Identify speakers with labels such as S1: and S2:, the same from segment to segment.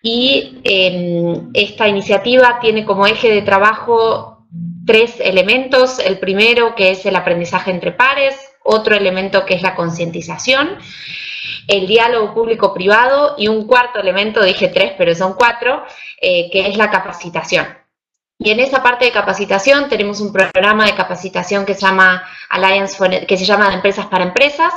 S1: y esta iniciativa tiene como eje de trabajo 3 elementos. El primero, que es el aprendizaje entre pares, otro elemento que es la concientización, el diálogo público-privado y un cuarto elemento, dije 3, pero son 4, que es la capacitación. Y en esa parte de capacitación tenemos un programa de capacitación que se llama que se llama Empresas para Empresas,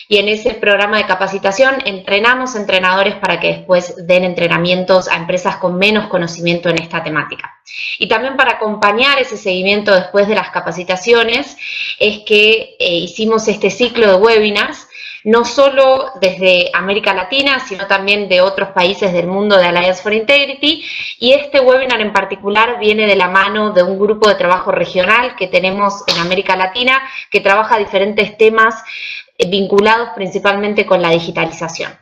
S1: y en ese programa de capacitación entrenamos entrenadores para que después den entrenamientos a empresas con menos conocimiento en esta temática. Y también para acompañar ese seguimiento después de las capacitaciones es que hicimos este ciclo de webinars, no solo desde América Latina, sino también de otros países del mundo de Alliance for Integrity, y este webinar en particular viene de la mano de un grupo de trabajo regional que tenemos en América Latina, que trabaja diferentes temas vinculados principalmente con la digitalización.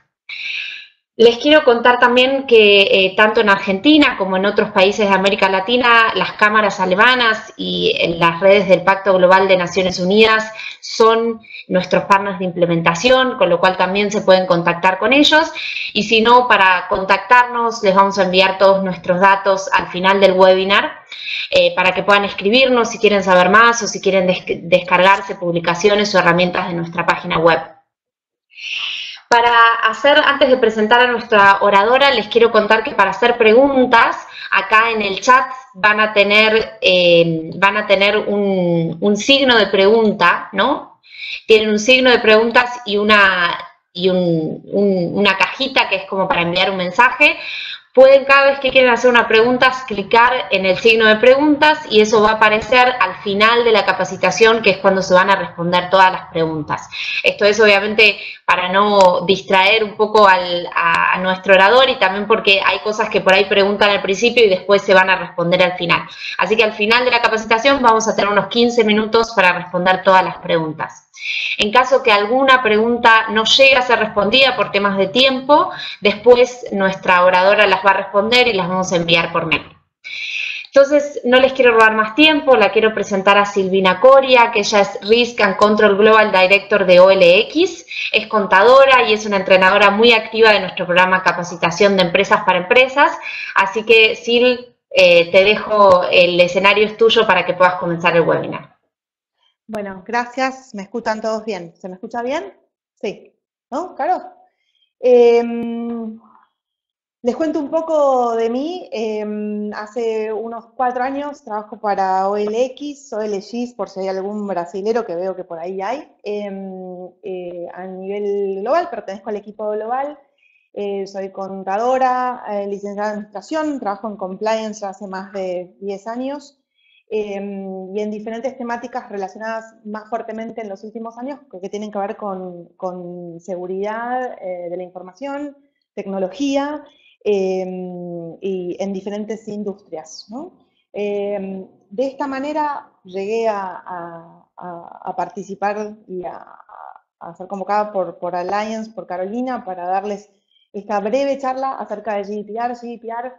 S1: Les quiero contar también que tanto en Argentina como en otros países de América Latina, las cámaras alemanas y en las redes del Pacto Global de Naciones Unidas son nuestros partners de implementación, con lo cual también se pueden contactar con ellos. Y si no, para contactarnos les vamos a enviar todos nuestros datos al final del webinar para que puedan escribirnos si quieren saber más o si quieren descargarse publicaciones o herramientas de nuestra página web. Antes de presentar a nuestra oradora, les quiero contar que para hacer preguntas, acá en el chat van a tener un signo de pregunta, ¿no? Tienen un signo de preguntas y una cajita que es como para enviar un mensaje. Pueden, cada vez que quieren hacer una pregunta, clicar en el signo de preguntas y eso va a aparecer al final de la capacitación, que es cuando se van a responder todas las preguntas. Esto es obviamente para no distraer un poco a nuestro orador, y también porque hay cosas que por ahí preguntan al principio y después se van a responder al final. Así que al final de la capacitación vamos a tener unos 15 minutos para responder todas las preguntas. En caso que alguna pregunta no llegue a ser respondida por temas de tiempo, después nuestra oradora las va a responder y las vamos a enviar por mail. Entonces, no les quiero robar más tiempo, la quiero presentar a Silvina Coria, que ella es Risk and Control Global Director de OLX, es contadora y es una entrenadora muy activa de nuestro programa Capacitación de Empresas para Empresas. Así que, Sil, te dejo, el escenario es tuyo para que puedas comenzar el webinar.
S2: Bueno, gracias. ¿Me escuchan todos bien? ¿Se me escucha bien? Sí. ¿No, Caro? Les cuento un poco de mí. Hace unos 4 años trabajo para OLX, por si hay algún brasilero que veo que por ahí hay. A nivel global, pertenezco al equipo global. Soy contadora, licenciada en administración, trabajo en compliance hace más de 10 años. Y en diferentes temáticas relacionadas más fuertemente en los últimos años que tienen que ver con seguridad de la información, tecnología y en diferentes industrias, ¿no? De esta manera llegué a participar y a ser convocada por Alliance, por Carolina, para darles esta breve charla acerca de GDPR. GDPR,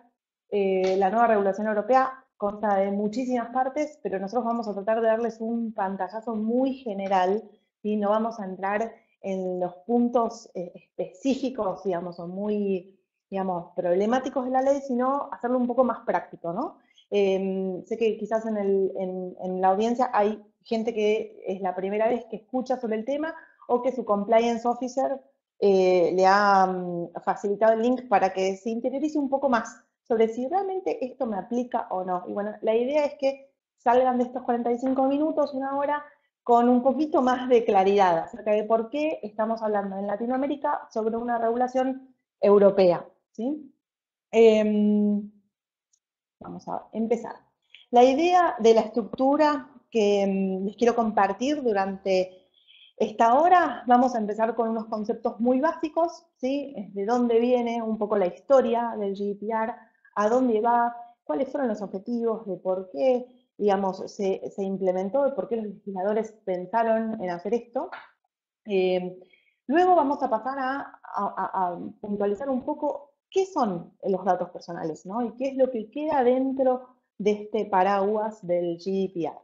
S2: la nueva regulación europea, consta de muchísimas partes, pero nosotros vamos a tratar de darles un pantallazo muy general y no vamos a entrar en los puntos específicos, digamos, o muy, digamos, problemáticos de la ley, sino hacerlo un poco más práctico, ¿no? Sé que quizás en la audiencia hay gente que es la primera vez que escucha sobre el tema o que su compliance officer le ha facilitado el link para que se interiorice un poco más sobre si realmente esto me aplica o no. Y bueno, la idea es que salgan de estos 45 minutos, una hora, con un poquito más de claridad acerca de por qué estamos hablando en Latinoamérica sobre una regulación europea, ¿sí? Vamos a empezar. La idea de la estructura que les quiero compartir durante esta hora, vamos a empezar con unos conceptos muy básicos, ¿sí? De dónde viene un poco la historia del GDPR, a dónde va, cuáles fueron los objetivos, de por qué, digamos, se implementó, de por qué los legisladores pensaron en hacer esto. Luego vamos a pasar a puntualizar un poco qué son los datos personales, ¿no? Y qué es lo que queda dentro de este paraguas del GDPR.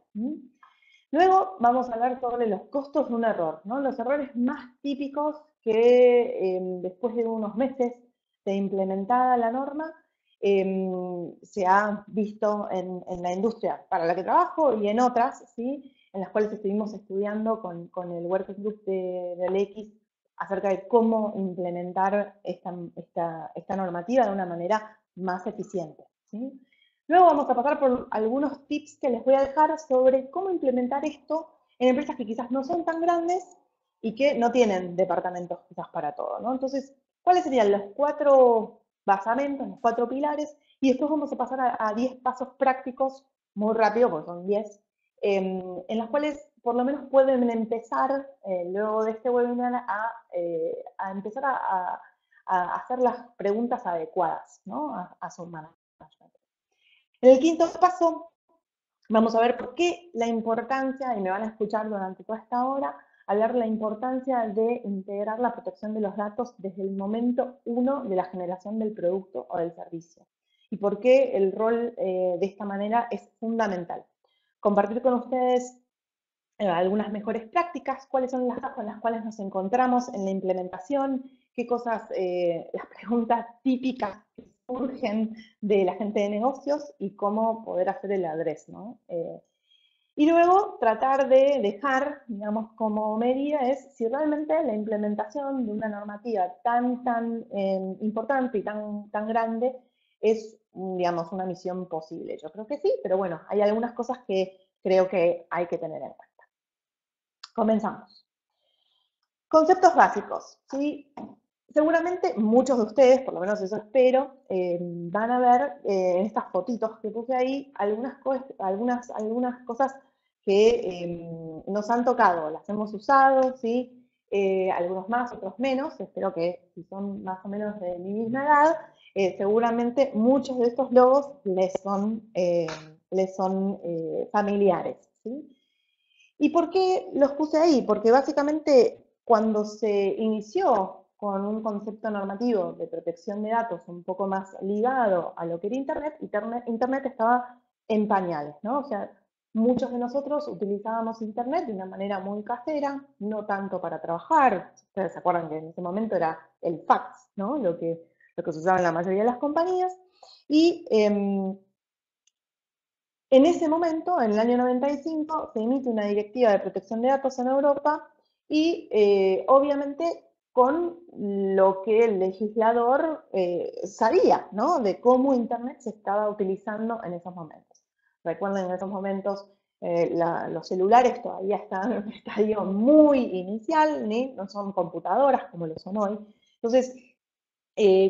S2: Luego vamos a hablar sobre los costos de un error, ¿no? Los errores más típicos que después de unos meses de implementada la norma, se ha visto en la industria para la que trabajo y en otras, ¿sí? En las cuales estuvimos estudiando con el Working Group del X acerca de cómo implementar esta normativa de una manera más eficiente, ¿sí? Luego vamos a pasar por algunos tips que les voy a dejar sobre cómo implementar esto en empresas que quizás no son tan grandes y que no tienen departamentos quizás para todo, ¿no? Entonces, ¿cuáles serían los 4 basamentos, los 4 pilares? Y después vamos a pasar a 10 pasos prácticos, muy rápido, porque son 10, en las cuales por lo menos pueden empezar, luego de este webinar, a empezar a hacer las preguntas adecuadas, ¿no? A su management. En el quinto paso, vamos a ver por qué la importancia, y me van a escuchar durante toda esta hora, hablar de la importancia de integrar la protección de los datos desde el momento 1 de la generación del producto o del servicio. Y por qué el rol de esta manera es fundamental. Compartir con ustedes algunas mejores prácticas, cuáles son las con las cuales nos encontramos en la implementación, qué cosas, las preguntas típicas que surgen de la gente de negocios y cómo poder hacer el address, ¿no? Y luego tratar de dejar, digamos, como medida es si realmente la implementación de una normativa tan importante y tan grande es, digamos, una misión posible. Yo creo que sí, pero bueno, hay algunas cosas que creo que hay que tener en cuenta. Comenzamos. Conceptos básicos, ¿sí? Seguramente muchos de ustedes, por lo menos eso espero, van a ver en estas fotitos que puse ahí algunas cosas que nos han tocado, las hemos usado, ¿sí? Algunos más, otros menos, espero que si son más o menos de mi misma edad, seguramente muchos de estos logos les son familiares, ¿sí? ¿Y por qué los puse ahí? Porque básicamente cuando se inició con un concepto normativo de protección de datos un poco más ligado a lo que era Internet estaba en pañales, ¿no? O sea, muchos de nosotros utilizábamos Internet de una manera muy casera, no tanto para trabajar. Ustedes se acuerdan que en ese momento era el fax, ¿no? Lo que se usaba en la mayoría de las compañías. Y en ese momento, en el año 95, se emite una directiva de protección de datos en Europa y obviamente con lo que el legislador sabía, ¿no? De cómo Internet se estaba utilizando en esos momentos. Recuerden, en esos momentos los celulares todavía están en un estadio muy inicial, ¿sí? No son computadoras como lo son hoy. Entonces,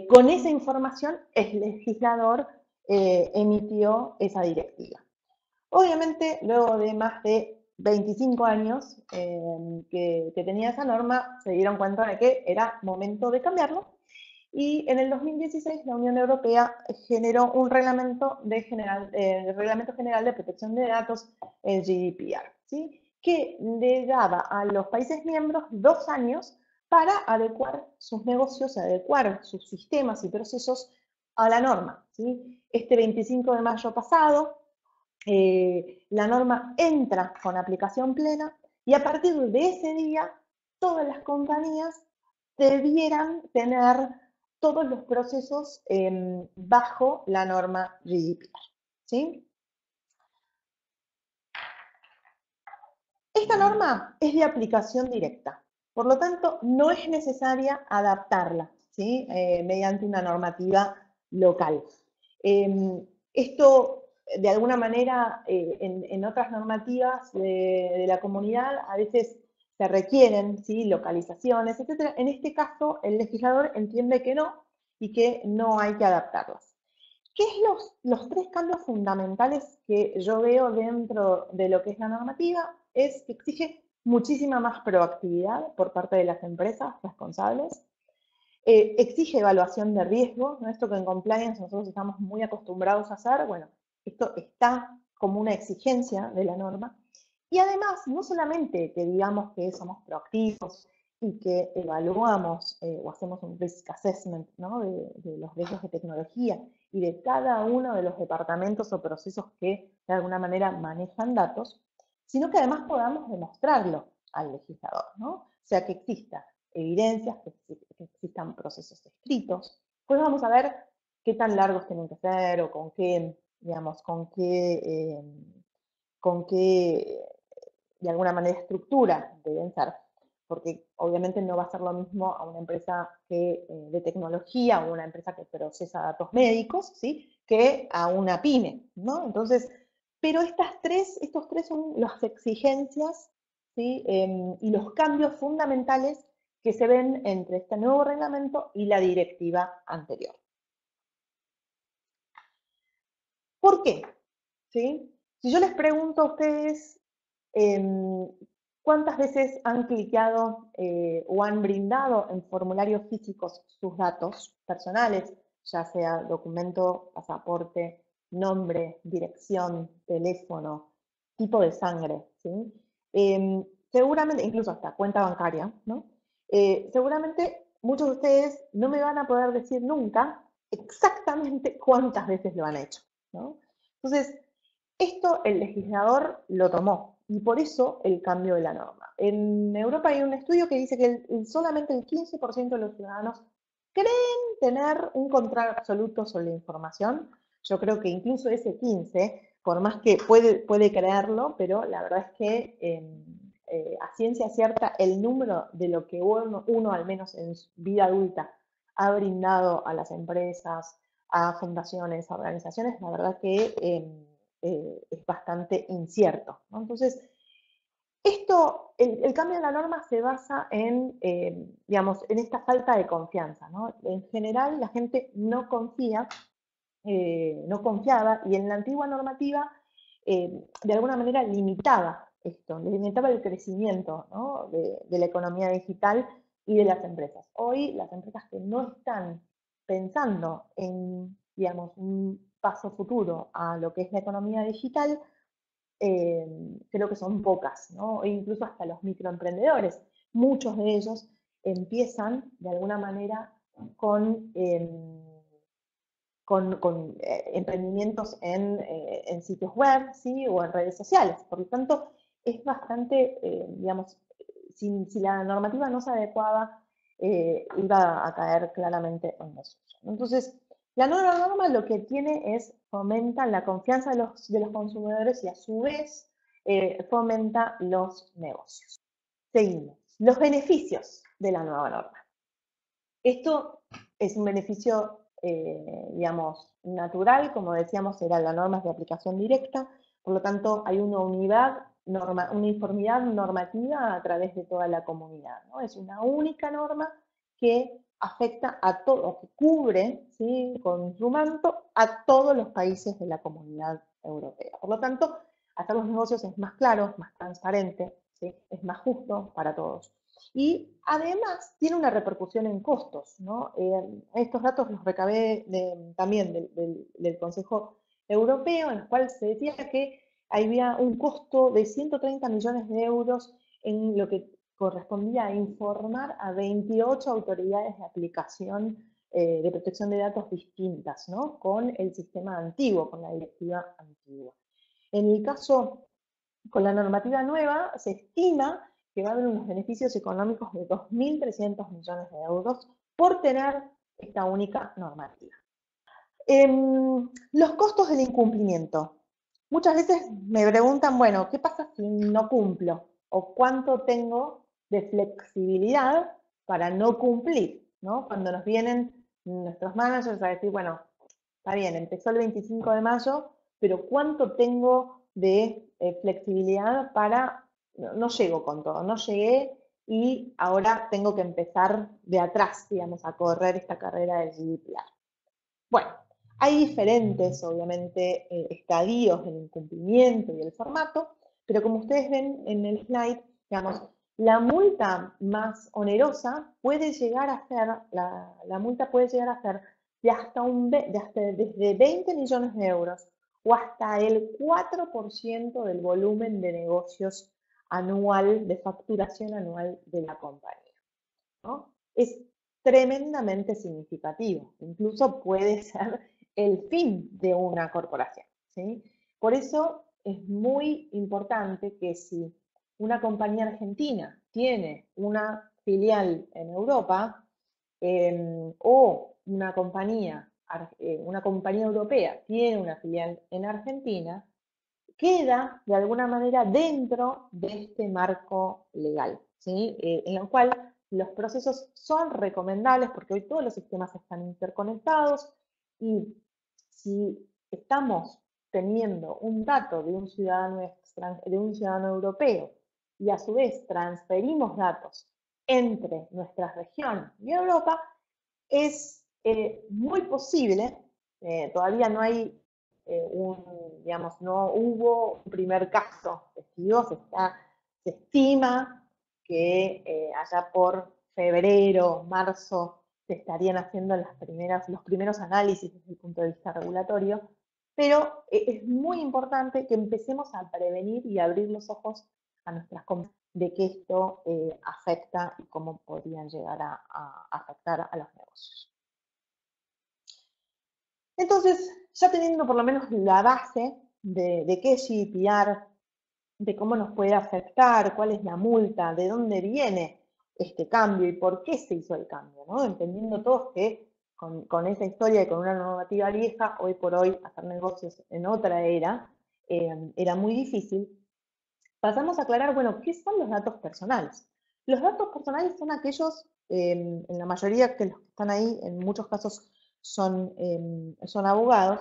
S2: con esa información, el legislador emitió esa directiva. Obviamente, luego de más de 25 años que tenía esa norma, se dieron cuenta de que era momento de cambiarlo. Y en el 2016 la Unión Europea generó un reglamento general de protección de datos, el GDPR, ¿sí? Que le daba a los países miembros 2 años para adecuar sus negocios, adecuar sus sistemas y procesos a la norma, ¿sí? Este 25 de mayo pasado, la norma entra con aplicación plena y a partir de ese día todas las compañías debieran tener todos los procesos bajo la norma GDPR, ¿sí? Esta norma es de aplicación directa, por lo tanto no es necesaria adaptarla, ¿sí? Mediante una normativa local. Esto, de alguna manera, en otras normativas de la comunidad, a veces se requieren, ¿sí? Localizaciones, etc. En este caso, el legislador entiende que no y que no hay que adaptarlas. ¿Qué es los 3 cambios fundamentales que yo veo dentro de lo que es la normativa? Es que exige muchísima más proactividad por parte de las empresas responsables, exige evaluación de riesgo, ¿no? Esto que en compliance nosotros estamos muy acostumbrados a hacer, bueno, esto está como una exigencia de la norma. Y además, no solamente que digamos que somos proactivos y que evaluamos o hacemos un risk assessment, ¿no? de los riesgos de tecnología y de cada uno de los departamentos o procesos que de alguna manera manejan datos, sino que además podamos demostrarlo al legislador, ¿no? O sea, que exista evidencias, que existan procesos escritos, Pues vamos a ver qué tan largos tienen que ser o con qué, digamos, con qué de alguna manera estructura deben ser, porque obviamente no va a ser lo mismo a una empresa de tecnología o una empresa que procesa datos médicos, ¿sí? Que a una pyme, ¿no? Entonces, pero estos tres son las exigencias, ¿sí? Y los cambios fundamentales que se ven entre este nuevo reglamento y la directiva anterior. ¿Por qué? ¿Sí? Si yo les pregunto a ustedes cuántas veces han cliqueado o han brindado en formularios físicos sus datos personales, ya sea documento, pasaporte, nombre, dirección, teléfono, tipo de sangre, ¿sí? Seguramente, incluso hasta cuenta bancaria, ¿no? Seguramente muchos de ustedes no me van a poder decir nunca exactamente cuántas veces lo han hecho, ¿no? Entonces, esto el legislador lo tomó y por eso el cambio de la norma. En Europa hay un estudio que dice que solamente el 15% de los ciudadanos creen tener un control absoluto sobre la información. Yo creo que incluso ese 15, por más que puede creerlo, pero la verdad es que a ciencia cierta el número de lo que uno al menos en su vida adulta ha brindado a las empresas, a fundaciones, a organizaciones, la verdad que es bastante incierto, ¿no? Entonces, el cambio de la norma se basa digamos, en esta falta de confianza, ¿no? En general, la gente no confía, no confiaba, y en la antigua normativa, de alguna manera, limitaba esto, limitaba el crecimiento, ¿no? de la economía digital y de las empresas. Hoy, las empresas que no están pensando en, digamos, un paso futuro a lo que es la economía digital, creo que son pocas, ¿no? E incluso hasta los microemprendedores. Muchos de ellos empiezan de alguna manera con, emprendimientos en sitios web, ¿sí? O en redes sociales. Por lo tanto, es bastante, digamos, si la normativa no se adecuaba, iba a caer claramente en eso. Entonces, la nueva norma lo que tiene es fomenta la confianza de los consumidores y a su vez fomenta los negocios. Seguimos. Los beneficios de la nueva norma. Esto es un beneficio, digamos, natural, como decíamos, era la norma de aplicación directa, por lo tanto hay una uniformidad normativa a través de toda la comunidad, ¿no? Es una única norma que afecta a todo, que cubre, ¿sí? Con su manto a todos los países de la comunidad europea. Por lo tanto, hacer los negocios es más claro, más transparente, ¿sí? Es más justo para todos. Y además tiene una repercusión en costos, ¿no? Estos datos los recabé también del Consejo Europeo, en el cual se decía que había un costo de 130 millones de euros en lo que correspondía a informar a 28 autoridades de aplicación de protección de datos distintas, ¿no? Con el sistema antiguo, con la directiva antigua. En el caso con la normativa nueva, se estima que va a haber unos beneficios económicos de 2.300 millones de euros por tener esta única normativa. Los costos del incumplimiento. Muchas veces me preguntan, bueno, ¿qué pasa si no cumplo? ¿O cuánto tengo de flexibilidad para no cumplir? ¿No? Cuando nos vienen nuestros managers a decir, bueno, está bien, empezó el 25 de mayo, pero ¿cuánto tengo de flexibilidad para, no llego con todo, no llegué y ahora tengo que empezar de atrás, digamos, a correr esta carrera del GDPR? Bueno, hay diferentes, obviamente, estadios del incumplimiento y el formato, pero como ustedes ven en el slide, digamos, la multa más onerosa puede llegar a ser, la multa puede llegar a ser desde 20 millones de euros o hasta el 4% del volumen de negocios anual, de facturación anual de la compañía, ¿no? Es tremendamente significativo, incluso puede ser el fin de una corporación, ¿sí? Por eso es muy importante que si una compañía argentina tiene una filial en Europa, o una compañía europea tiene una filial en Argentina, queda de alguna manera dentro de este marco legal, ¿sí? En el cual los procesos son recomendables porque hoy todos los sistemas están interconectados y si estamos teniendo un dato de un ciudadano europeo y a su vez transferimos datos entre nuestra región y Europa, es muy posible, todavía no hay digamos, no hubo un primer caso testigo, se estima que allá por febrero, marzo, se estarían haciendo los primeros análisis desde el punto de vista regulatorio, pero es muy importante que empecemos a prevenir y abrir los ojos a nuestras compañías de que esto afecta y cómo podrían llegar a afectar a los negocios. Entonces, ya teniendo por lo menos la base de qué es GDPR, de cómo nos puede afectar, cuál es la multa, de dónde viene este cambio y por qué se hizo el cambio, ¿no? Entendiendo todos que con esa historia y con una normativa vieja, hoy por hoy hacer negocios en otra era, era muy difícil. Pasamos a aclarar, bueno, ¿qué son los datos personales? Los datos personales son aquellos, en la mayoría que los que están ahí, en muchos casos son abogados,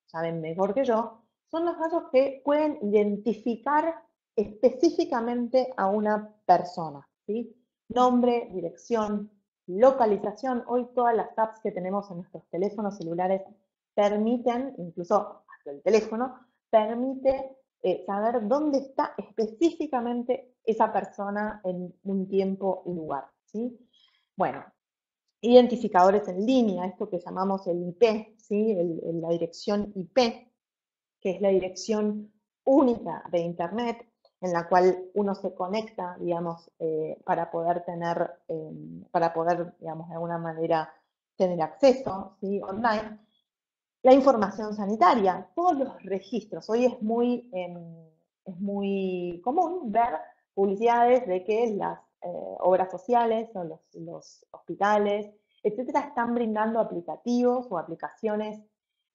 S2: saben mejor que yo, son los datos que pueden identificar específicamente a una persona, ¿sí? Nombre, dirección, localización. Hoy todas las apps que tenemos en nuestros teléfonos celulares permiten, incluso hasta el teléfono, permite saber dónde está específicamente esa persona en un tiempo y lugar, ¿sí? Bueno, identificadores en línea, esto que llamamos el IP, ¿sí? La dirección IP, que es la dirección única de Internet, en la cual uno se conecta, digamos, para poder digamos, de alguna manera tener acceso, ¿sí? Online. La información sanitaria, todos los registros. Hoy es muy común ver publicidades de que las obras sociales o los hospitales, etcétera, están brindando aplicativos o aplicaciones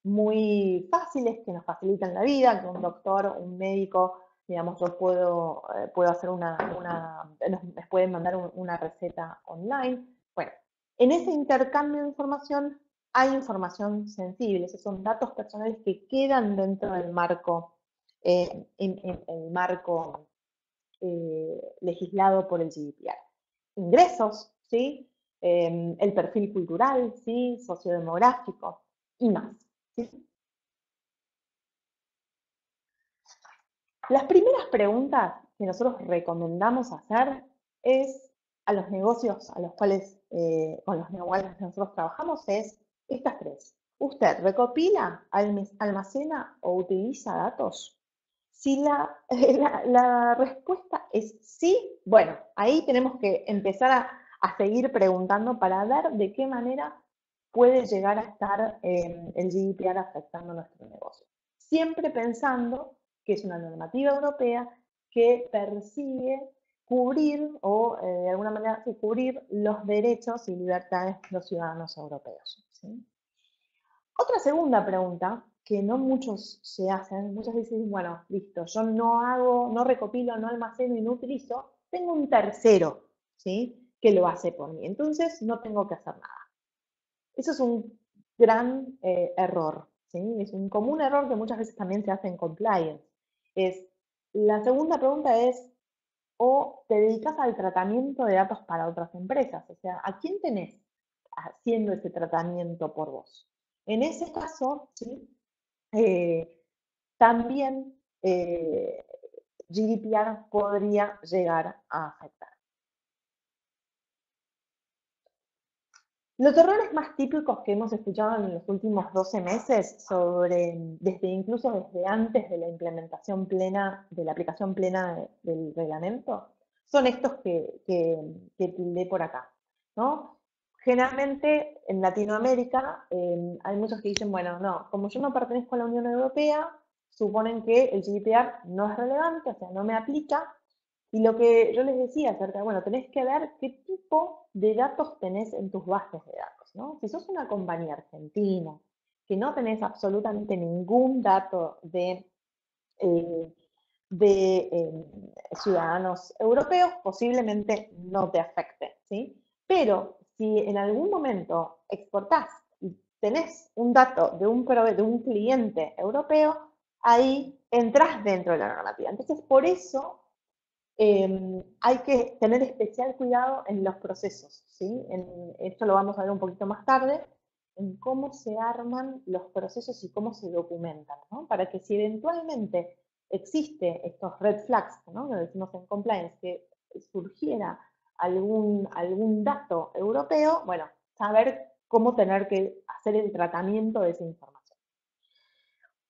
S2: muy fáciles que nos facilitan la vida, que un doctor, un médico, digamos, yo puedo hacer nos pueden mandar una receta online. Bueno, en ese intercambio de información hay información sensible, esos son datos personales que quedan dentro del marco, en el marco legislado por el GDPR. Ingresos, ¿sí? El perfil cultural, ¿sí? Sociodemográfico y más, ¿sí? Las primeras preguntas que nosotros recomendamos hacer es a los negocios a los cuales, con los cuales nosotros trabajamos es estas tres. ¿Usted recopila, almacena o utiliza datos? Si la respuesta es sí, bueno, ahí tenemos que empezar a seguir preguntando para ver de qué manera puede llegar a estar el GDPR afectando nuestro negocio. Siempre pensando que es una normativa europea que persigue cubrir o de alguna manera cubrir los derechos y libertades de los ciudadanos europeos, ¿sí? Otra segunda pregunta que no muchos se hacen, muchas veces dicen, bueno, listo, yo no recopilo, no almaceno y no utilizo, tengo un tercero, ¿sí? Que lo hace por mí, entonces no tengo que hacer nada. Eso es un gran error, ¿sí? Es un común error que muchas veces también se hace en compliance. La segunda pregunta es, ¿o te dedicas al tratamiento de datos para otras empresas? O sea, ¿a quién tenés haciendo ese tratamiento por vos? En ese caso, ¿sí? También GDPR podría llegar a afectar. Los errores más típicos que hemos escuchado en los últimos 12 meses, incluso desde antes de la implementación plena, de la aplicación plena del reglamento, son estos que tildé por acá, ¿no? Generalmente en Latinoamérica hay muchos que dicen, bueno, no, como yo no pertenezco a la Unión Europea, suponen que el GDPR no es relevante, o sea, no me aplica, Y lo que yo les decía acerca de, bueno, tenés que ver qué tipo de datos tenés en tus bases de datos, ¿no? Si sos una compañía argentina, que no tenés absolutamente ningún dato eh, de ciudadanos europeos, posiblemente no te afecte, ¿sí? Pero si en algún momento exportás y tenés un dato de un cliente europeo, ahí entras dentro de la normativa. Entonces, por eso hay que tener especial cuidado en los procesos, ¿sí? Esto lo vamos a ver un poquito más tarde, en cómo se arman los procesos y cómo se documentan, ¿no? Para que si eventualmente existe estos red flags, ¿no? Lo decimos en compliance, que surgiera algún dato europeo, bueno, saber cómo tener que hacer el tratamiento de esa información.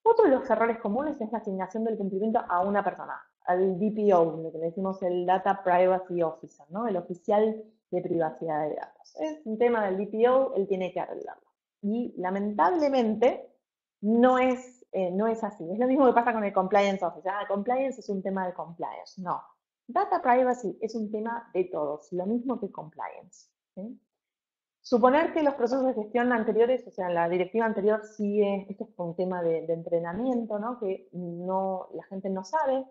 S2: Otro de los errores comunes es la asignación del cumplimiento a una persona, al DPO, lo que le decimos el Data Privacy Officer, ¿no? El oficial de privacidad de datos. Es un tema del DPO, él tiene que arreglarlo. Y lamentablemente no es así. Es lo mismo que pasa con el Compliance Officer. Compliance es un tema de compliance. No. Data Privacy es un tema de todos, lo mismo que compliance. ¿Sí? Suponer que los procesos de gestión anteriores, o sea, la directiva anterior sigue, esto es un tema de entrenamiento, ¿no? Que no, la gente no sabe,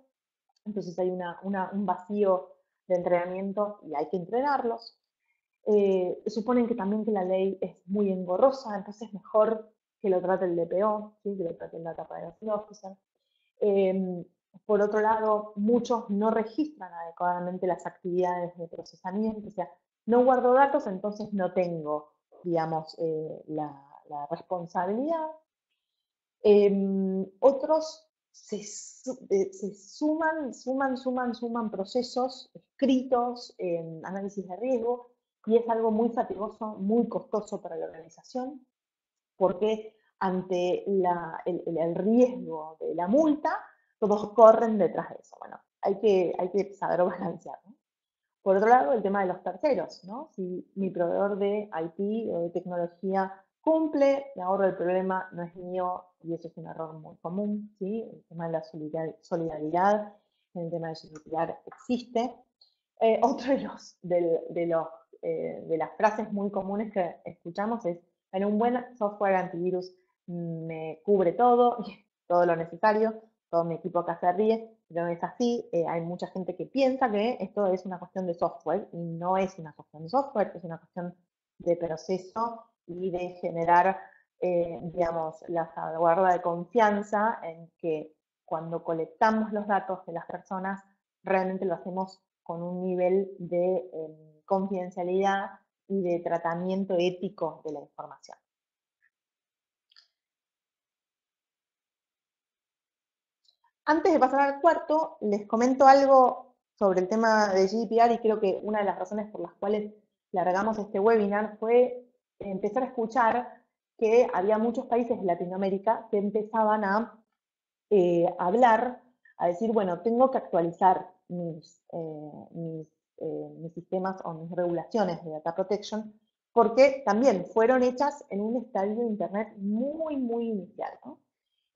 S2: entonces hay un vacío de entrenamiento y hay que entrenarlos. Suponen que también que la ley es muy engorrosa, entonces es mejor que lo trate el DPO, ¿sí? Que lo trate el Data Privacy Officer. Eh, por otro lado, muchos no registran adecuadamente las actividades de procesamiento, o sea, no guardo datos, entonces no tengo, digamos, la responsabilidad. Otros se suman procesos escritos, análisis de riesgo, y es algo muy fatigoso, muy costoso para la organización, porque ante el riesgo de la multa, todos corren detrás de eso. Bueno, hay que saber balancear, ¿no? Por otro lado, el tema de los terceros, ¿no? Si mi proveedor de IT o de tecnología cumple, me ahorro el problema, no es mío, y eso es un error muy común, ¿sí? El tema de la solidaridad en el tema de GDPR existe. Otro de las frases muy comunes que escuchamos es, en un buen software antivirus me cubre todo, todo lo necesario, todo mi equipo acá se ríe, pero no es así. Hay mucha gente que piensa que esto es una cuestión de software y no es una cuestión de software, es una cuestión de proceso y de generar, digamos, la salvaguarda de confianza en que cuando colectamos los datos de las personas, realmente lo hacemos con un nivel de confidencialidad y de tratamiento ético de la información. Antes de pasar al cuarto, les comento algo sobre el tema de GDPR y creo que una de las razones por las cuales largamos este webinar fue empezar a escuchar que había muchos países de Latinoamérica que empezaban a hablar, a decir, bueno, tengo que actualizar mis sistemas o mis regulaciones de data protection, porque también fueron hechas en un estadio de Internet muy inicial, ¿no?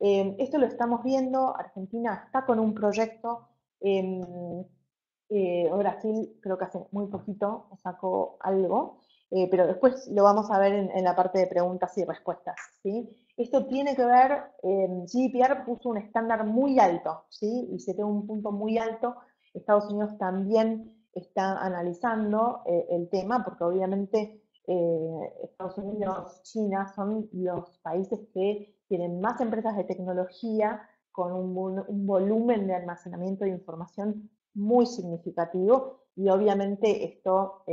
S2: Esto lo estamos viendo, Argentina está con un proyecto, Brasil creo que hace muy poquito sacó algo, pero después lo vamos a ver en la parte de preguntas y respuestas, ¿sí? Esto tiene que ver, GDPR puso un estándar muy alto, ¿sí? Y se tiene un punto muy alto. Estados Unidos también está analizando el tema, porque obviamente Estados Unidos, China son los países que tienen más empresas de tecnología con un volumen de almacenamiento de información muy significativo y obviamente esto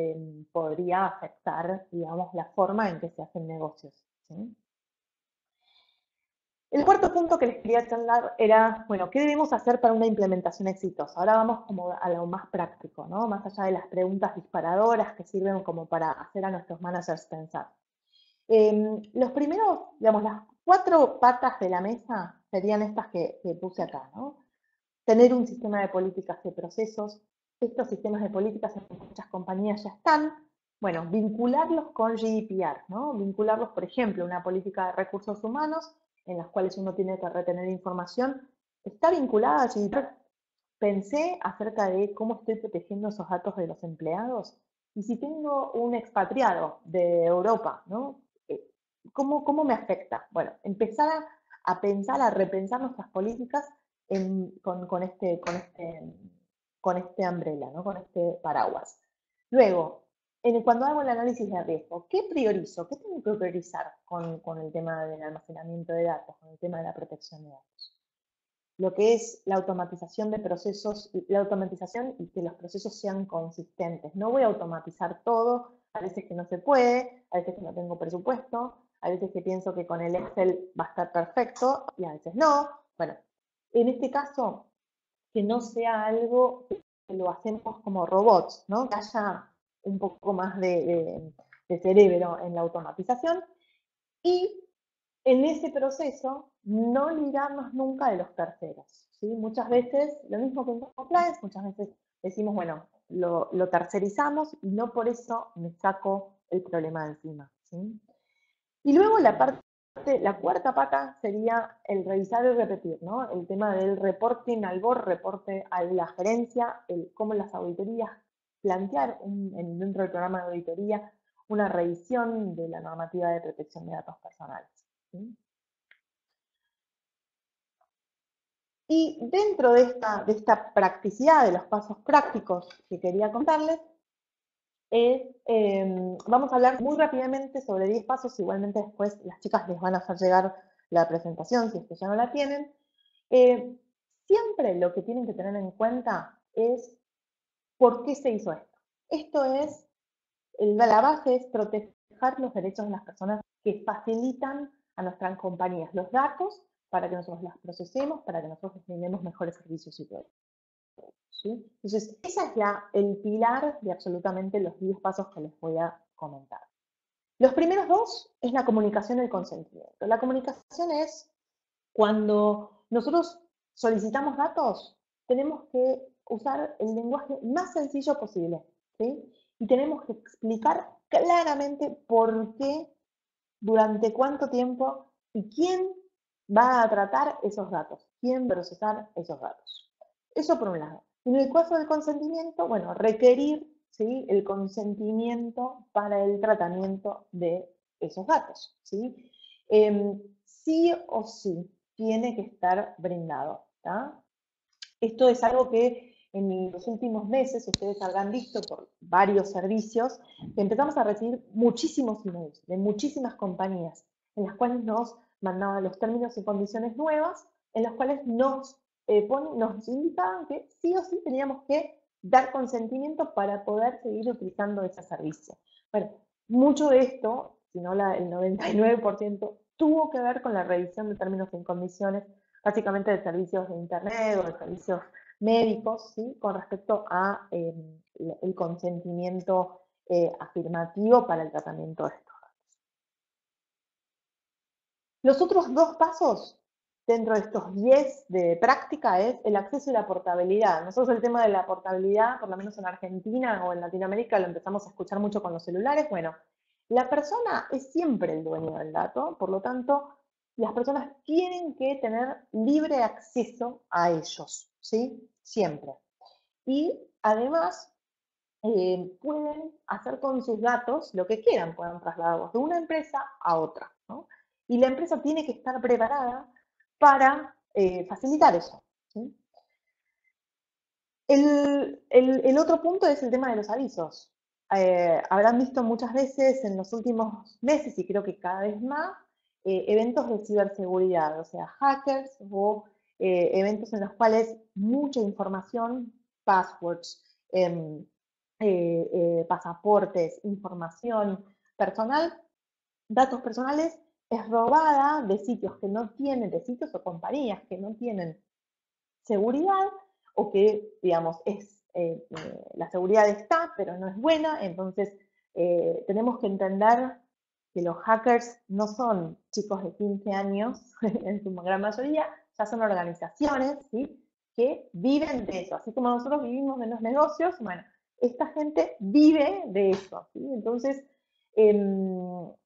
S2: podría afectar, digamos, la forma en que se hacen negocios, ¿sí? El cuarto punto que les quería charlar era, bueno, ¿qué debemos hacer para una implementación exitosa? Ahora vamos como a lo más práctico, ¿no? Más allá de las preguntas disparadoras que sirven como para hacer a nuestros managers pensar. Los primeros, digamos, las 4 patas de la mesa serían estas que puse acá, ¿no? Tener un sistema de políticas y procesos. Estos sistemas de políticas en muchas compañías ya están. Bueno, vincularlos con GDPR, ¿no? Vincularlos, por ejemplo, una política de recursos humanos en las cuales uno tiene que retener información, está vinculada a GDPR. pensé acerca de cómo estoy protegiendo esos datos de los empleados. Y si tengo un expatriado de Europa, ¿no? ¿Cómo me afecta? Bueno, empezar a pensar, a repensar nuestras políticas con este umbrella, ¿no? Con este paraguas. Luego, cuando hago el análisis de riesgo, ¿qué priorizo? ¿Qué tengo que priorizar con el tema del almacenamiento de datos, con el tema de la protección de datos? Lo que es la automatización de procesos, la automatización y que los procesos sean consistentes. No voy a automatizar todo, a veces que no se puede, a veces que no tengo presupuesto, a veces que pienso que con el Excel va a estar perfecto y a veces no. Bueno, en este caso, que no sea algo que lo hacemos como robots, ¿no? Que haya un poco más de cerebro en la automatización y en ese proceso no ligarnos nunca de los terceros, ¿sí? Muchas veces, lo mismo que en compliance, muchas veces decimos, bueno, lo tercerizamos y no por eso me saco el problema de encima, ¿sí? Y luego la cuarta pata sería el revisar y repetir, ¿no? El tema del reporting al board, reporte a la gerencia, cómo las auditorías, plantear dentro del programa de auditoría una revisión de la normativa de protección de datos personales, ¿sí? Y dentro de esta practicidad, de los pasos prácticos que quería contarles, vamos a hablar muy rápidamente sobre 10 pasos, igualmente después las chicas les van a hacer llegar la presentación si es que ya no la tienen. Siempre lo que tienen que tener en cuenta es por qué se hizo esto. Esto es, la base es proteger los derechos de las personas que facilitan a nuestras compañías los datos para que nosotros las procesemos, para que nosotros brindemos mejores servicios y todo. ¿Sí? Entonces, ese es el pilar de absolutamente los 10 pasos que les voy a comentar. Los primeros dos es la comunicación y el consentimiento. La comunicación es cuando nosotros solicitamos datos, tenemos que usar el lenguaje más sencillo posible, ¿sí? Y tenemos que explicar claramente por qué, durante cuánto tiempo y quién va a tratar esos datos, quién va a procesar esos datos. Eso por un lado. En el caso del consentimiento, bueno, requerir, ¿sí?, el consentimiento para el tratamiento de esos datos, ¿sí? Sí o sí tiene que estar brindado, ¿tá? Esto es algo que en los últimos meses ustedes habrán visto por varios servicios que empezamos a recibir muchísimos emails de muchísimas compañías en las cuales nos mandaban los términos y condiciones nuevas, en las cuales nos indicaban que sí o sí teníamos que dar consentimiento para poder seguir utilizando ese servicio. Bueno, mucho de esto, si no el 99%, tuvo que ver con la revisión de términos y condiciones básicamente de servicios de internet o de servicios médicos, ¿sí?, con respecto a el consentimiento afirmativo para el tratamiento de estos datos. Los otros dos pasos dentro de estos 10 de práctica es el acceso y la portabilidad. Nosotros el tema de la portabilidad, por lo menos en Argentina o en Latinoamérica, lo empezamos a escuchar mucho con los celulares. Bueno, la persona es siempre el dueño del dato, por lo tanto, las personas tienen que tener libre acceso a ellos, ¿sí? Siempre. Y además pueden hacer con sus datos lo que quieran, pueden trasladarlos de una empresa a otra, ¿no? Y la empresa tiene que estar preparada para facilitar eso, ¿sí? El otro punto es el tema de los avisos. Habrán visto muchas veces en los últimos meses, y creo que cada vez más, eventos de ciberseguridad, o sea, hackers o eventos en los cuales mucha información, passwords, pasaportes, información personal, datos personales, es robada de sitios que no tienen, de sitios o compañías que no tienen seguridad o que, digamos, la seguridad está, pero no es buena, entonces tenemos que entender que los hackers no son chicos de 15 años, en su gran mayoría, ya son organizaciones, ¿sí?, que viven de eso, así como nosotros vivimos de los negocios. Bueno, esta gente vive de eso, ¿sí? Entonces, el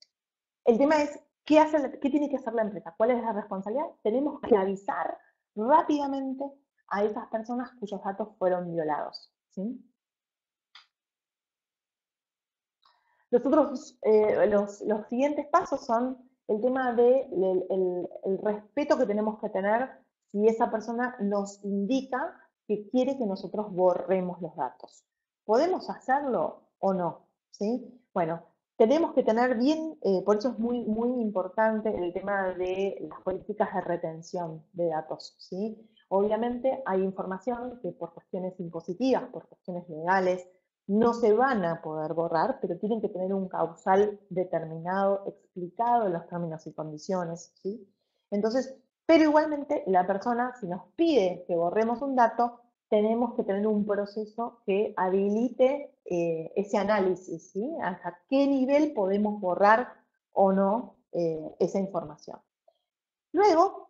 S2: tema es, ¿qué tiene que hacer la empresa? ¿Cuál es la responsabilidad? Tenemos que avisar rápidamente a esas personas cuyos datos fueron violados, ¿sí? Los siguientes pasos son el tema de el respeto que tenemos que tener si esa persona nos indica que quiere que nosotros borremos los datos. ¿Podemos hacerlo o no? ¿Sí? Bueno, tenemos que tener bien, por eso es muy, muy importante el tema de las políticas de retención de datos, ¿sí? Obviamente hay información que por cuestiones impositivas, por cuestiones legales, no se van a poder borrar, pero tienen que tener un causal determinado, explicado en los términos y condiciones, ¿sí? Entonces, pero igualmente la persona, si nos pide que borremos un dato, tenemos que tener un proceso que habilite ese análisis, ¿sí? Hasta qué nivel podemos borrar o no esa información. Luego,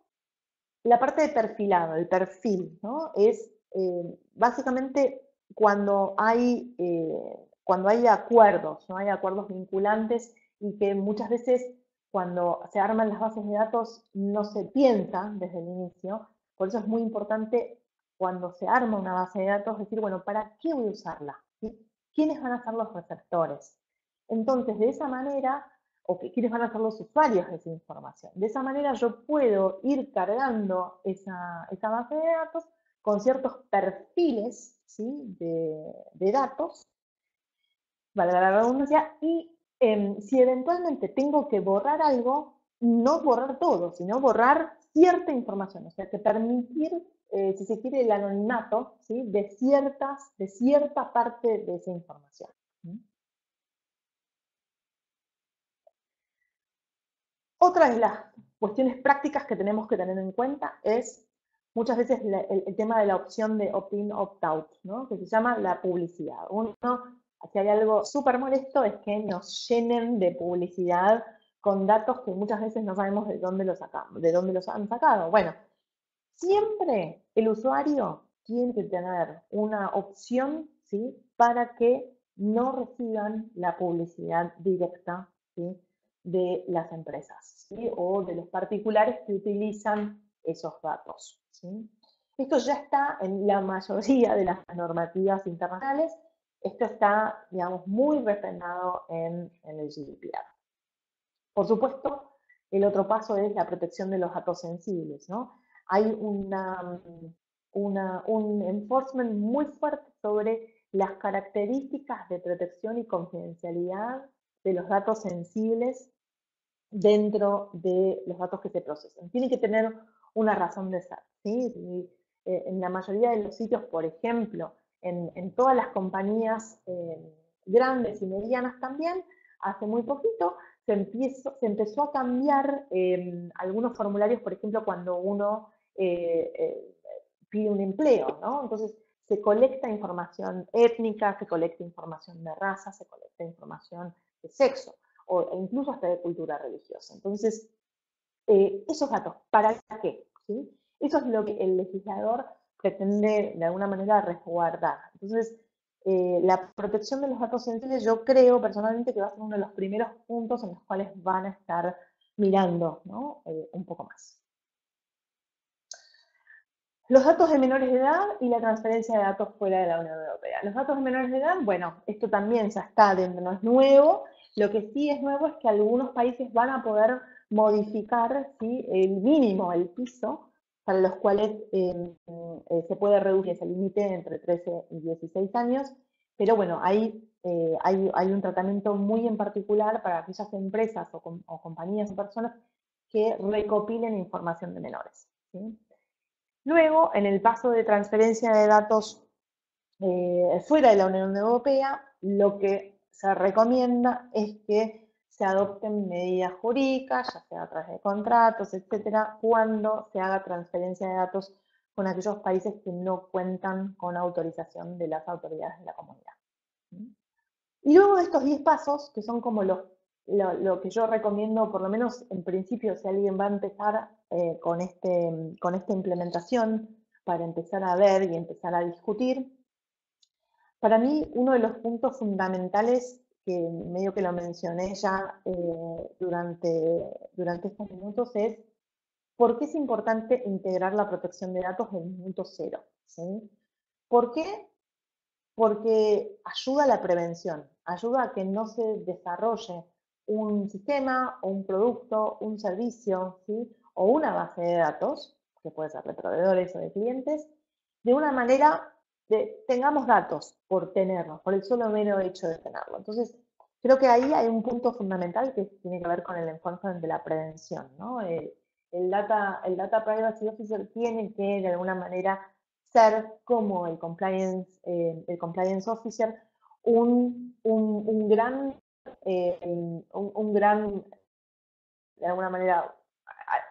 S2: la parte de perfilado, el perfil, ¿no? Es básicamente cuando hay acuerdos, ¿no? Hay acuerdos vinculantes y que muchas veces cuando se arman las bases de datos no se piensa desde el inicio, por eso es muy importante cuando se arma una base de datos decir, bueno, ¿para qué voy a usarla? ¿Sí? ¿Quiénes van a ser los receptores? Entonces, de esa manera o que quiénes van a ser los usuarios de esa información. De esa manera yo puedo ir cargando esa base de datos con ciertos perfiles, ¿sí? de datos, valga la redundancia, y si eventualmente tengo que borrar algo, no borrar todo, sino borrar cierta información, o sea, que permitir, si se quiere, el anonimato, ¿sí? de cierta parte de esa información. ¿Sí? Otra de las cuestiones prácticas que tenemos que tener en cuenta es muchas veces el tema de la opción de opt-in, opt-out, ¿no? Que se llama la publicidad. Si hay algo súper molesto es que nos llenen de publicidad con datos que muchas veces no sabemos de dónde los sacamos, de dónde los han sacado. Bueno, siempre el usuario tiene que tener una opción, ¿sí? Para que no reciban la publicidad directa, ¿sí? De las empresas, ¿sí? O de los particulares que utilizan esos datos, ¿sí? Esto ya está en la mayoría de las normativas internacionales. Esto está, digamos, muy refrendado en el GDPR. Por supuesto, el otro paso es la protección de los datos sensibles, ¿no? Hay un enforcement muy fuerte sobre las características de protección y confidencialidad de los datos sensibles dentro de los datos que se procesan. Tiene que tener una razón de ser, ¿sí? En la mayoría de los sitios, por ejemplo, en todas las compañías grandes y medianas también, hace muy poquito se empezó a cambiar algunos formularios, por ejemplo, cuando uno pide un empleo, ¿no? Entonces, se colecta información étnica, se colecta información de raza, se colecta información de sexo, o incluso hasta de cultura religiosa. Entonces, esos datos, ¿para qué? ¿Sí? Eso es lo que el legislador pretende de alguna manera resguardar. Entonces, la protección de los datos sensibles yo creo personalmente que va a ser uno de los primeros puntos en los cuales van a estar mirando, ¿no? Un poco más. Los datos de menores de edad y la transferencia de datos fuera de la Unión Europea. Los datos de menores de edad, bueno, esto también ya está dentro, no es nuevo. Lo que sí es nuevo es que algunos países van a poder modificar, ¿sí? El mínimo, el piso, para los cuales se puede reducir ese límite entre 13 y 16 años, pero bueno, hay un tratamiento muy en particular para aquellas empresas o compañías o personas que recopilen información de menores, ¿sí? Luego, en el paso de transferencia de datos fuera de la Unión Europea, lo que se recomienda es que se adopten medidas jurídicas, ya sea a través de contratos, etcétera, cuando se haga transferencia de datos con aquellos países que no cuentan con autorización de las autoridades de la comunidad. Y luego de estos 10 pasos, que son como lo que yo recomiendo, por lo menos en principio, si alguien va a empezar con esta implementación, para empezar a ver y empezar a discutir, para mí uno de los puntos fundamentales, que medio que lo mencioné ya durante estos minutos, es ¿por qué es importante integrar la protección de datos en el minuto cero? ¿Sí? ¿Por qué? Porque ayuda a la prevención, ayuda a que no se desarrolle un sistema o un producto, un servicio, ¿sí? O una base de datos, que puede ser de proveedores o de clientes, de una manera de tengamos datos por tenerlos, por el solo mero hecho de tenerlo. Entonces, creo que ahí hay un punto fundamental que tiene que ver con el enfoque de la prevención, ¿no? El data Privacy Officer tiene que, de alguna manera, ser como el compliance officer un gran, un gran, de alguna manera,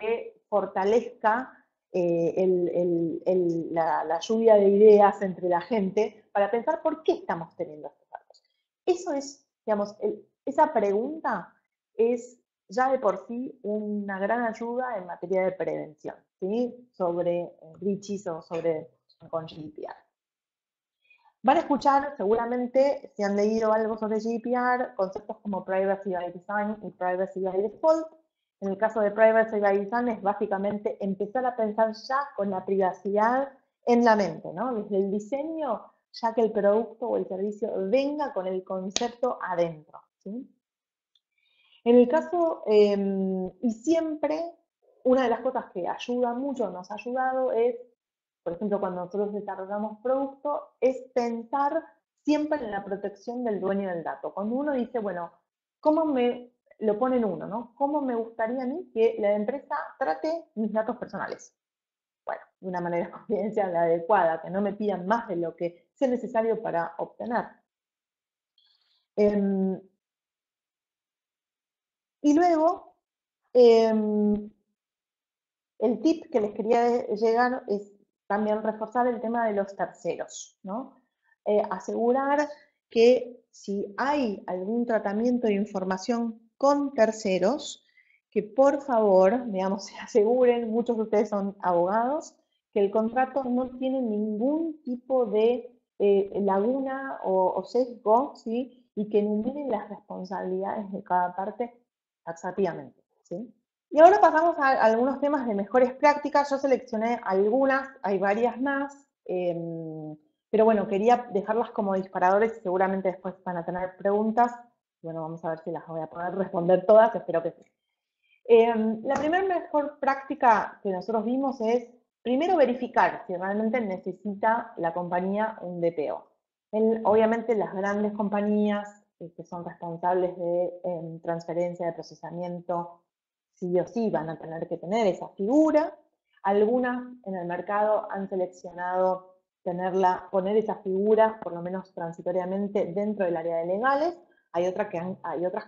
S2: que fortalezca la lluvia de ideas entre la gente para pensar por qué estamos teniendo estos datos. Eso es, digamos, esa pregunta es ya de por sí una gran ayuda en materia de prevención, ¿sí? Sobre breaches o sobre con GDPR. Van a escuchar, seguramente, si han leído algo sobre GDPR, conceptos como Privacy by Design y Privacy by Default. En el caso de Privacy by Design es básicamente empezar a pensar ya con la privacidad en la mente, ¿no? Desde el diseño, ya que el producto o el servicio venga con el concepto adentro, ¿sí? En el caso, y siempre, una de las cosas que ayuda mucho, nos ha ayudado, es, por ejemplo, cuando nosotros desarrollamos productos, es pensar siempre en la protección del dueño del dato. Cuando uno dice, bueno, ¿cómo me lo ponen uno, ¿no? ¿Cómo me gustaría a mí que la empresa trate mis datos personales? Bueno, de una manera confidencial, adecuada, que no me pidan más de lo que sea necesario para obtener. Y luego, el tip que les quería llegar es también reforzar el tema de los terceros, ¿no? Asegurar que si hay algún tratamiento de información con terceros, que por favor, digamos, se aseguren, muchos de ustedes son abogados, que el contrato no tiene ningún tipo de laguna o sesgo, ¿sí? Y que enumeren las responsabilidades de cada parte taxativamente, ¿sí? Y ahora pasamos a algunos temas de mejores prácticas. Yo seleccioné algunas, hay varias más, pero bueno, quería dejarlas como disparadores y seguramente después van a tener preguntas. Bueno, vamos a ver si las voy a poder responder todas, espero que sí. La primera mejor práctica que nosotros vimos es, primero, verificar si realmente necesita la compañía un DPO. Obviamente las grandes compañías que son responsables de transferencia de procesamiento, sí o sí van a tener que tener esa figura. Algunas en el mercado han seleccionado poner esa figura, por lo menos transitoriamente, dentro del área de legales. Hay otras que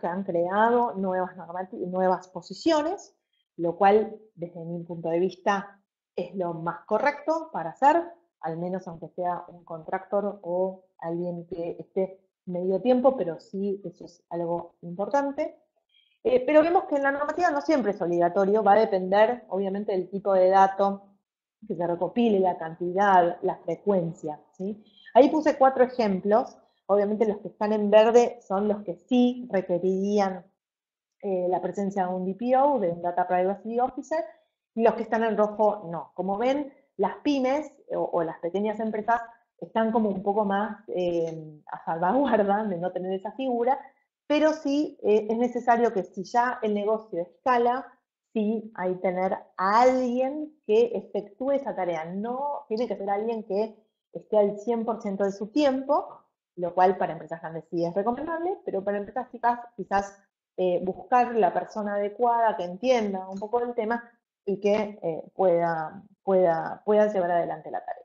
S2: han creado nuevas posiciones, lo cual, desde mi punto de vista, es lo más correcto para hacer, al menos aunque sea un contractor o alguien que esté medio tiempo, pero sí, eso es algo importante. Pero vemos que en la normativa no siempre es obligatorio, va a depender, obviamente, del tipo de dato que se recopile, la cantidad, la frecuencia, ¿sí? Ahí puse 4 ejemplos. Obviamente los que están en verde son los que sí requerirían la presencia de un DPO, de un Data Privacy Officer, y los que están en rojo no. Como ven, las pymes o las pequeñas empresas están como un poco más a salvaguarda de no tener esa figura, pero sí es necesario que si ya el negocio escala, sí hay que tener a alguien que efectúe esa tarea. No tiene que ser alguien que esté al 100% de su tiempo, lo cual para empresas grandes sí es recomendable, pero para empresas chicas quizás buscar la persona adecuada que entienda un poco del tema y que pueda llevar adelante la tarea.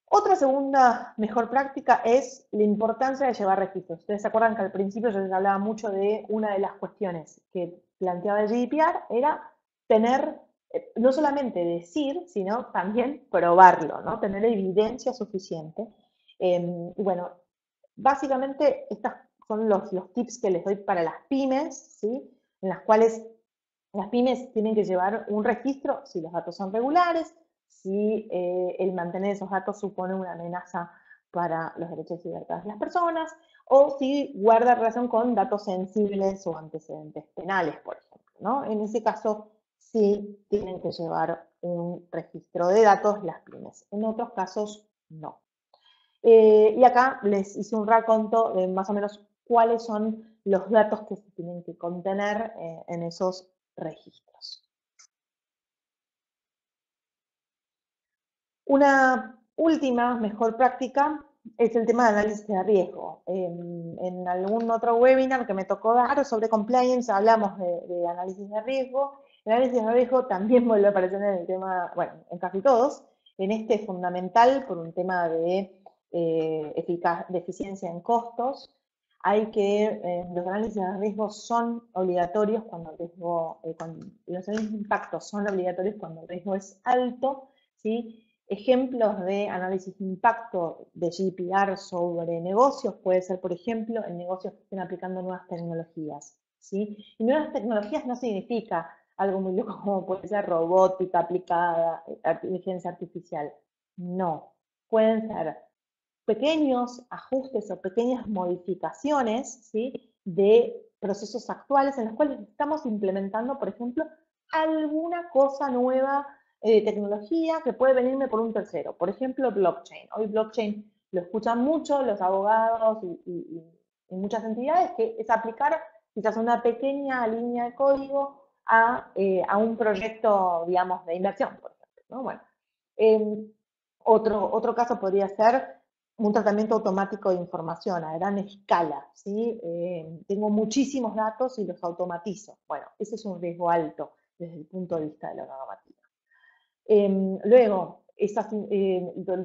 S2: Otra segunda mejor práctica es la importancia de llevar registros. Ustedes se acuerdan que al principio yo les hablaba mucho de una de las cuestiones que planteaba el GDPR, era tener, no solamente decir, sino también probarlo, ¿no? Tener evidencia suficiente. Y bueno, básicamente estos son los tips que les doy para las pymes, ¿sí? En las cuales las pymes tienen que llevar un registro si los datos son regulares, si el mantener esos datos supone una amenaza para los derechos y libertades de las personas, o si guarda relación con datos sensibles o antecedentes penales, por ejemplo, ¿no? En ese caso, sí tienen que llevar un registro de datos las pymes. En otros casos, no. Y acá les hice un raconto de más o menos cuáles son los datos que se tienen que contener en esos registros. Una última mejor práctica es el tema de análisis de riesgo. En algún otro webinar que me tocó dar sobre compliance hablamos de análisis de riesgo. El análisis de riesgo también vuelve a aparecer en el tema, bueno, en casi todos. En este es fundamental por un tema de, de eficiencia en costos. Hay que, los análisis de riesgo son obligatorios cuando el riesgo, los análisis de impacto son obligatorios cuando el riesgo es alto, ¿sí? Ejemplos de análisis de impacto de GDPR sobre negocios puede ser, por ejemplo, en negocios que estén aplicando nuevas tecnologías, ¿sí? Y nuevas tecnologías no significa algo muy loco como puede ser robótica aplicada, inteligencia artificial. No. Pueden ser pequeños ajustes o pequeñas modificaciones, ¿sí?, de procesos actuales en los cuales estamos implementando, por ejemplo, alguna cosa nueva de tecnología que puede venirme por un tercero. Por ejemplo, blockchain. Hoy blockchain lo escuchan mucho los abogados y muchas entidades, que es aplicar quizás una pequeña línea de código a un proyecto, digamos, de inversión, por ejemplo, ¿no? Bueno, otro caso podría ser un tratamiento automático de información a gran escala, ¿sí? Tengo muchísimos datos y los automatizo. Bueno, ese es un riesgo alto desde el punto de vista de la normativa. Luego,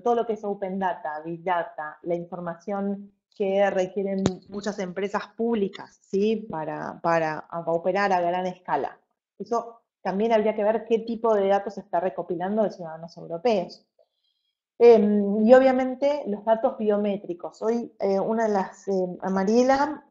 S2: todo lo que es Open Data, Big Data, la información que requieren muchas empresas públicas, ¿sí?, para operar a gran escala. Eso también habría que ver qué tipo de datos se está recopilando de ciudadanos europeos. Y obviamente los datos biométricos. Hoy una de las, Mariela,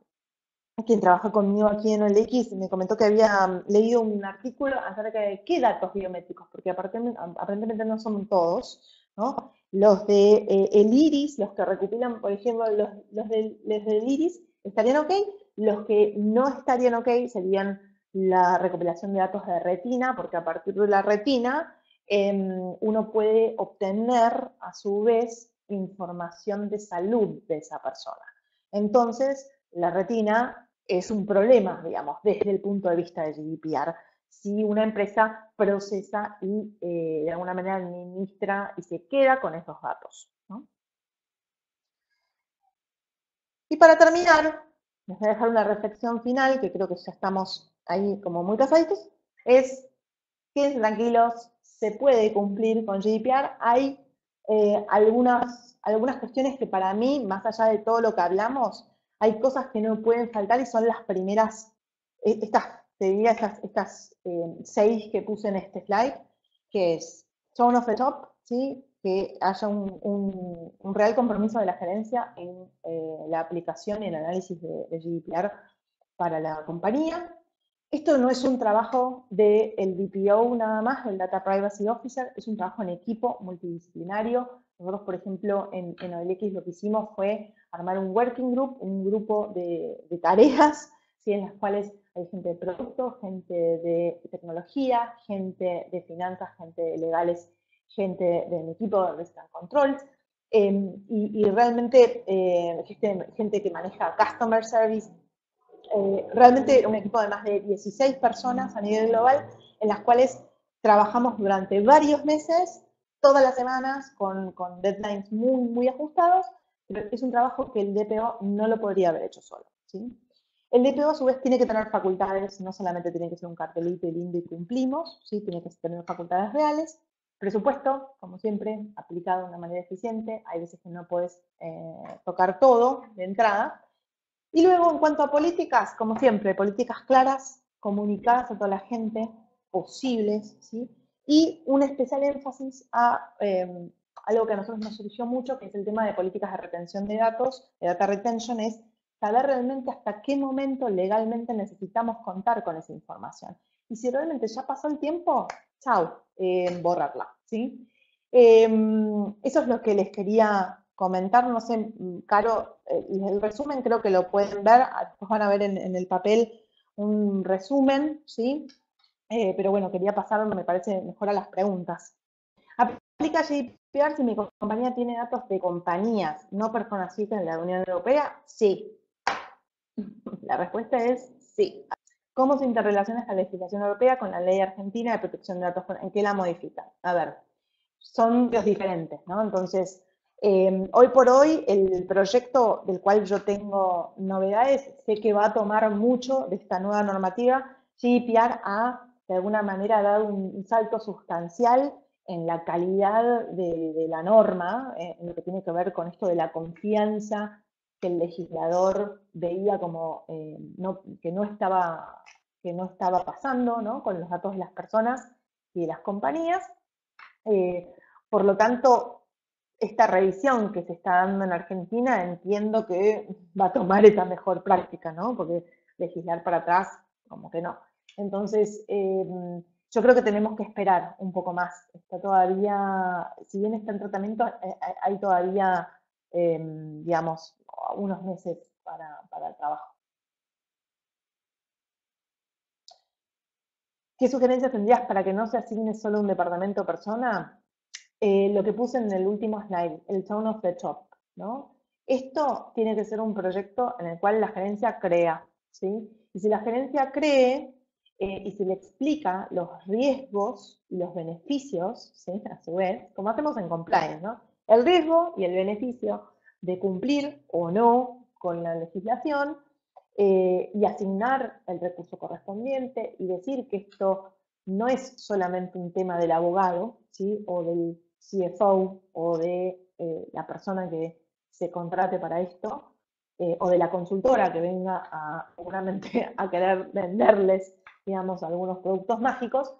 S2: quien trabaja conmigo aquí en OLX, me comentó que había leído un artículo acerca de qué datos biométricos, porque aparentemente no son todos, ¿no? Los de el iris, los que recopilan, por ejemplo, los del iris estarían ok, los que no estarían ok serían la recopilación de datos de retina, porque a partir de la retina uno puede obtener a su vez información de salud de esa persona. Entonces, la retina es un problema, digamos, desde el punto de vista de GDPR, si una empresa procesa y de alguna manera administra y se queda con esos datos, ¿no? Y para terminar, les voy a dejar una reflexión final, que creo que ya estamos ahí como muy casaditos, es: quédense tranquilos, se puede cumplir con GDPR. Hay algunas cuestiones que para mí, más allá de todo lo que hablamos, hay cosas que no pueden faltar y son las primeras, te diría estas 6 que puse en este slide, que es tone of the top, ¿sí?, que haya un real compromiso de la gerencia en la aplicación y el análisis de GDPR para la compañía. Esto no es un trabajo del DPO nada más, del Data Privacy Officer, es un trabajo en equipo multidisciplinario. Nosotros, por ejemplo, en OLX lo que hicimos fue armar un working group, un grupo de tareas, ¿sí?, en las cuales hay gente de producto, gente de tecnología, gente de finanzas, gente de legales, gente del equipo de Risk and Controls, y realmente gente que maneja Customer Service. Realmente un equipo de más de 16 personas a nivel global, en las cuales trabajamos durante varios meses, todas las semanas, con deadlines muy ajustados, pero es un trabajo que el DPO no lo podría haber hecho solo, ¿sí? El DPO a su vez tiene que tener facultades, no solamente tiene que ser un cartelito y lindo y cumplimos, ¿sí?, tiene que tener facultades reales. Presupuesto, como siempre, aplicado de una manera eficiente. Hay veces que no puedes tocar todo de entrada. Y luego, en cuanto a políticas, como siempre, políticas claras, comunicadas a toda la gente, posibles, ¿sí? Y un especial énfasis a algo que a nosotros nos surgió mucho, que es el tema de políticas de retención de datos, de data retention, es saber realmente hasta qué momento legalmente necesitamos contar con esa información. Y si realmente ya pasó el tiempo, chau, borrarla, ¿sí? Eso es lo que les quería comentar. No sé, Caro, el resumen creo que lo pueden ver, después van a ver en el papel un resumen, ¿sí? pero bueno, quería pasar, me parece, mejor a las preguntas. ¿Aplica GDPR si mi compañía tiene datos de compañías, no personas físicas en la Unión Europea? Sí. La respuesta es sí. ¿Cómo se interrelaciona esta legislación europea con la ley argentina de protección de datos? ¿En qué la modifica? A ver, son dos diferentes, ¿no? Entonces, hoy por hoy, el proyecto del cual yo tengo novedades, sé que va a tomar mucho de esta nueva normativa. GDPR ha, de alguna manera, dado un salto sustancial en la calidad de la norma, en lo que tiene que ver con esto de la confianza que el legislador veía como que no estaba pasando, ¿no?, con los datos de las personas y de las compañías. Por lo tanto, esta revisión que se está dando en Argentina entiendo que va a tomar esa mejor práctica, ¿no? Porque legislar para atrás, como que no. Entonces, yo creo que tenemos que esperar un poco más. Está todavía, si bien está en tratamiento, hay todavía, digamos, unos meses para el trabajo. ¿Qué sugerencias tendrías para que no se asigne solo un departamento o persona? Lo que puse en el último slide, el tone of the top, ¿no? Esto tiene que ser un proyecto en el cual la gerencia crea, ¿sí? Y si la gerencia cree y se le explica los riesgos y los beneficios, ¿sí?, a su vez, como hacemos en compliance, ¿no? El riesgo y el beneficio de cumplir o no con la legislación, y asignar el recurso correspondiente y decir que esto no es solamente un tema del abogado, ¿sí?, o del CFO o de la persona que se contrate para esto, o de la consultora que venga seguramente a querer venderles, digamos, algunos productos mágicos.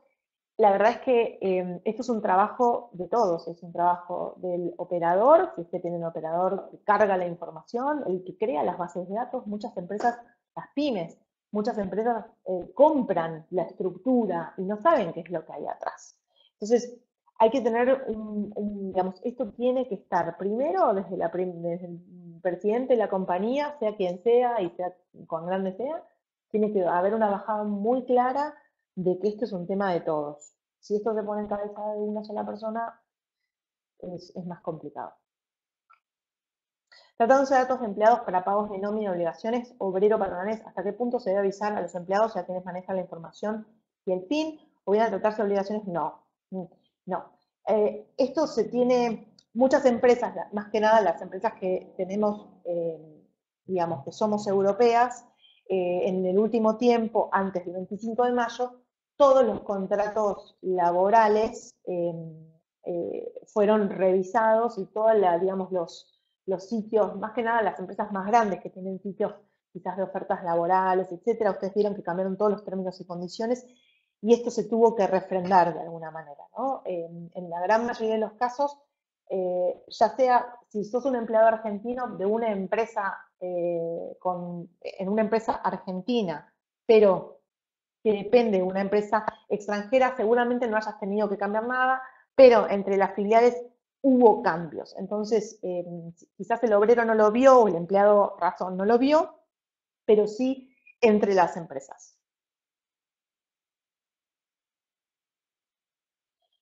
S2: La verdad es que esto es un trabajo de todos, es un trabajo del operador, si usted tiene un operador que carga la información, el que crea las bases de datos. Muchas empresas, las pymes, muchas empresas compran la estructura y no saben qué es lo que hay atrás. Entonces, hay que tener digamos, esto tiene que estar primero desde el presidente de la compañía, sea quien sea y sea cuán grande sea, tiene que haber una bajada muy clara de que esto es un tema de todos. Si esto se pone en cabeza de una sola persona, es más complicado. Tratándose de datos de empleados para pagos de nómina, obligaciones, obrero, patronales, ¿hasta qué punto se debe avisar a los empleados a quienes manejan la información y el fin? ¿O bien a tratarse de obligaciones? No. No. Esto se tiene, muchas empresas, más que nada las empresas que tenemos, digamos, que somos europeas, en el último tiempo, antes del 25 de mayo, todos los contratos laborales fueron revisados y todos, digamos, los sitios, más que nada las empresas más grandes que tienen sitios quizás de ofertas laborales, etcétera, ustedes vieron que cambiaron todos los términos y condiciones y esto se tuvo que refrendar de alguna manera, ¿no? En la gran mayoría de los casos, ya sea si sos un empleado argentino de una empresa en una empresa argentina, pero que depende de una empresa extranjera, seguramente no hayas tenido que cambiar nada, pero entre las filiales hubo cambios. Entonces, quizás el obrero no lo vio o el empleado razón no lo vio, pero sí entre las empresas.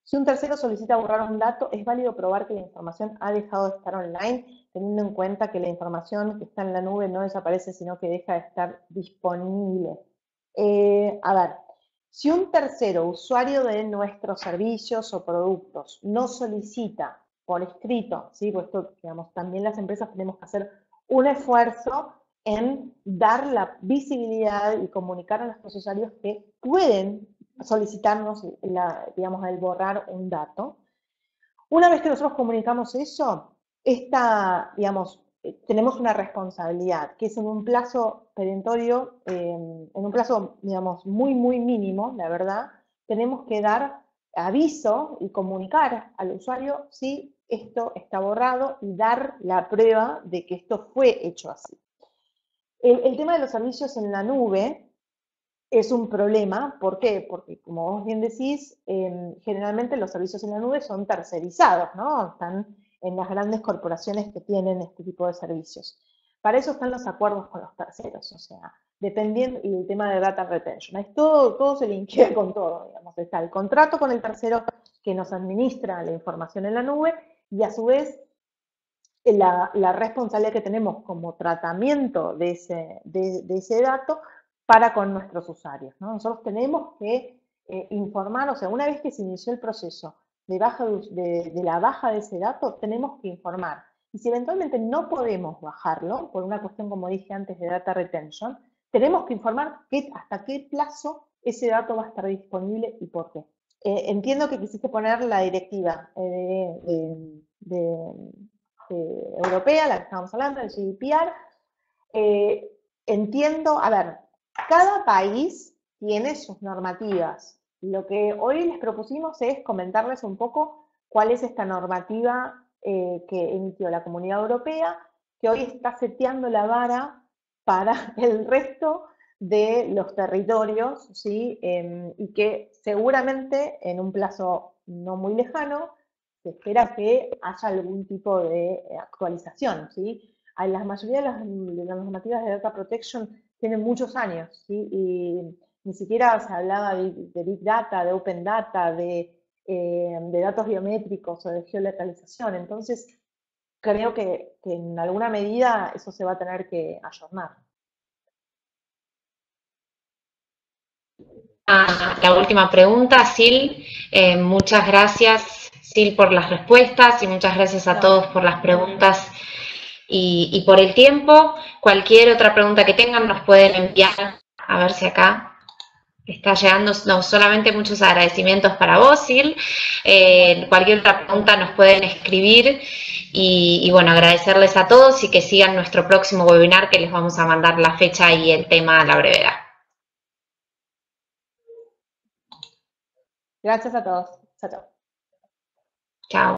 S2: Si un tercero solicita borrar un dato, es válido probar que la información ha dejado de estar online, teniendo en cuenta que la información que está en la nube no desaparece, sino que deja de estar disponible. A ver, si un tercero usuario de nuestros servicios o productos no solicita por escrito, ¿sí?, pues esto, digamos, también las empresas tenemos que hacer un esfuerzo en dar la visibilidad y comunicar a nuestros usuarios que pueden solicitarnos, digamos, el borrar un dato. Una vez que nosotros comunicamos eso, digamos, tenemos una responsabilidad, que es en un plazo perentorio, en un plazo, digamos, muy, muy mínimo, la verdad, tenemos que dar aviso y comunicar al usuario si esto está borrado y dar la prueba de que esto fue hecho así. El tema de los servicios en la nube es un problema. ¿Por qué? Porque, como vos bien decís, generalmente los servicios en la nube son tercerizados, ¿no? Están en las grandes corporaciones que tienen este tipo de servicios. Para eso están los acuerdos con los terceros, o sea, dependiendo, y el tema de data retention. Es todo se linkea con todo, digamos. Está el contrato con el tercero que nos administra la información en la nube y a su vez la responsabilidad que tenemos como tratamiento de ese dato para con nuestros usuarios, ¿no? Nosotros tenemos que informar, o sea, una vez que se inició el proceso de la baja de ese dato, tenemos que informar. Y si eventualmente no podemos bajarlo, por una cuestión, como dije antes, de data retention, tenemos que informar hasta qué plazo ese dato va a estar disponible y por qué. Entiendo que quisiste poner la directiva europea, la que estábamos hablando, el GDPR. Entiendo, a ver, cada país tiene sus normativas. Lo que hoy les propusimos es comentarles un poco cuál es esta normativa que emitió la Comunidad Europea, que hoy está seteando la vara para el resto de los territorios, ¿sí? Y que seguramente en un plazo no muy lejano se espera que haya algún tipo de actualización, ¿sí? La mayoría de las normativas de data protection tienen muchos años, ¿sí? Y ni siquiera se hablaba de Big Data, de Open Data, de datos biométricos o de geolocalización. Entonces, creo que en alguna medida eso se va a tener que ayornar.
S1: La última pregunta, Sil. Muchas gracias, Sil, por las respuestas y muchas gracias a todos por las preguntas y por el tiempo. Cualquier otra pregunta que tengan nos pueden enviar. A ver si acá está llegando, no solamente muchos agradecimientos para vos, Sil. Cualquier otra pregunta nos pueden escribir y bueno, agradecerles a todos y que sigan nuestro próximo webinar, que les vamos a mandar la fecha y el tema a la brevedad.
S2: Gracias a todos. Chao, chao.
S1: Chao.